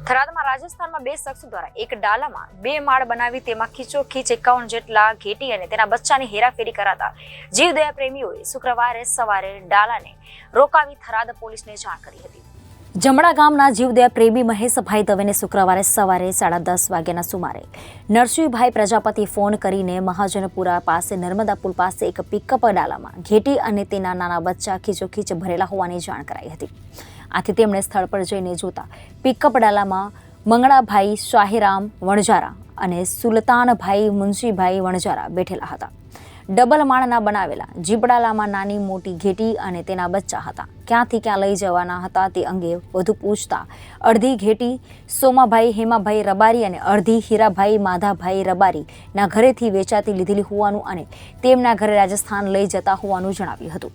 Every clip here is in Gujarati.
થરાદમાં રાજસ્થાનમાં બે શખ્સો દ્વારા એક ડાલામાં બે માળ બનાવી તેમાં ખીચોખીચ 51 જેટલા ઘેટી અને તેના બચ્ચાની હેરાફેરી કરાતા જીવદયા પ્રેમીઓએ શુક્રવારે સવારે ડાલાને રોકાવી થરાદ પોલીસને જાણ કરી હતી। જમણા ગામના જીવદયા પ્રેમી મહેશભાઈ દવેને શુક્રવારે સવારે 10:30 વાગ્યાના સુમારે નરસિંહભાઈ પ્રજાપતિ ફોન કરીને મહાજનપુરા પાસે નર્મદા પુલ પાસે એક પિકઅપ ડાલામાં ઘેટી અને તેના નાના બચ્ચા ખીચોખીચ ભરેલા હોવાની જાણ કરાઈ હતી। આથી તેમણે સ્થળ પર જઈને જોતા પિકઅપ ડાલામાં મંગળાભાઈ શાહીરામ વણજારા અને સુલતાનભાઈ મુનશીભાઈ વણજારા બેઠેલા હતા। ડબલ માળના બનાવેલા જીપડાલામાં નાની મોટી ઘેટી અને તેના બચ્ચા હતા। ક્યાંથી ક્યાં લઈ જવાના હતા તે અંગે વધુ પૂછતા અડધી ઘેટી સોમાભાઈ હેમાભાઈ રબારી અને અડધી હીરાભાઈ માધાભાઈ રબારીના ઘરેથી વેચાતી લીધેલી હોવાનું અને તેમના ઘરે રાજસ્થાન લઈ જતા હોવાનું જણાવ્યું હતું।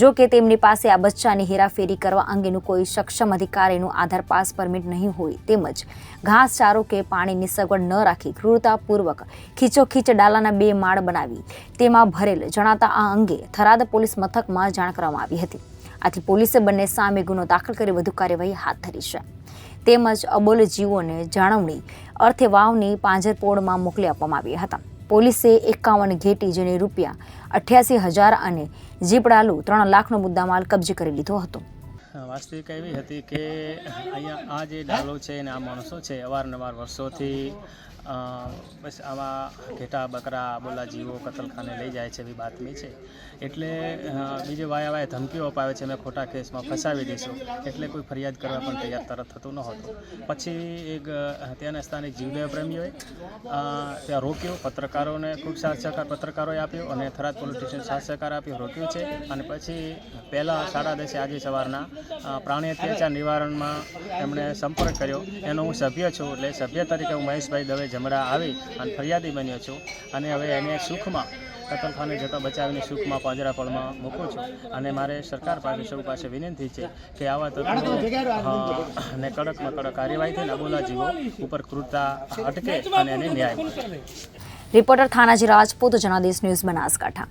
જો કે તેમની પાસે આ બચ્ચાની હેરાફેરી કરવા અંગેનું કોઈ સક્ષમ અધિકારીનું આધાર પાસ પરમિટ નહીં હોય તેમજ ઘાસચારો કે પાણીની સગવડ ન રાખી ક્રૂરતાપૂર્વક ખીચોખીચ ડાલાના બે માળ બનાવી તેમાં ભરેલ જણાતા આ અંગે થરાદ પોલીસ મથકમાં જાણ કરવામાં આવી હતી। આથી પોલીસે બંને સામે ગુનો દાખલ કરી વધુ કાર્યવાહી હાથ ધરી છે તેમજ અબોલ જીવોને જાળવણી અર્થે વાવની પાંજરપોળમાં મોકલી આપવામાં આવ્યા હતા। પોલીસે 51 ઘેટી જેને ₹88,000 અને જીપડાલું 3 લાખનો મુદ્દામાલ કબજે કરી લીધો હતો। વાસ્તવિકતા એવી હતી કે અહીંયા આ જે ડાલો છે અને આ માણસો છે અવારનવાર વર્ષોથી બસ આવા ઘેટા બકરા બોલા જીવો કતલખાને લઈ જાય છે એવી બાતમી છે। એટલે બીજે વાયા ધમકીઓ અપાવે છે અમે ખોટા કેસમાં ફસાવી દઈશું, એટલે કોઈ ફરિયાદ કરવા પણ તૈયાર તરત થતું નહોતું। પછી એક ત્યાંના સ્થાનિક જીવદયા પ્રેમીઓએ ત્યાં રોક્યું, પત્રકારોને ખૂબ સાથ સહકાર પત્રકારોએ આપ્યો અને થરાદ પોલીસ સ્ટેશન સાથ સહકાર આપ્યો, રોક્યું છે। અને પછી પહેલાં 10:30 આજે સવારના પ્રાણી અત્યાચાર નિવારણમાં એમણે સંપર્ક કર્યો, એનો હું સભ્ય છું। એટલે સભ્ય તરીકે હું મહેશભાઈ દવે જમણા આવી અને ફરિયાદી બન્યો છું અને હવે એને સુખમાં કતલખાને જતા બચાવીને સુખમાં પાંજરાપોળમાં મૂકું છું। અને મારે સરકાર પાસે સૌ પાસે વિનંતી છે કે આવા તત્વો ને કડકમાં કડક કાર્યવાહી થઈને અબોલા જીવો ઉપર ક્રૂરતા અટકે અને એને ન્યાય મળે। Reporter Thanaji Rajput, Janadesh news, Banaskantha.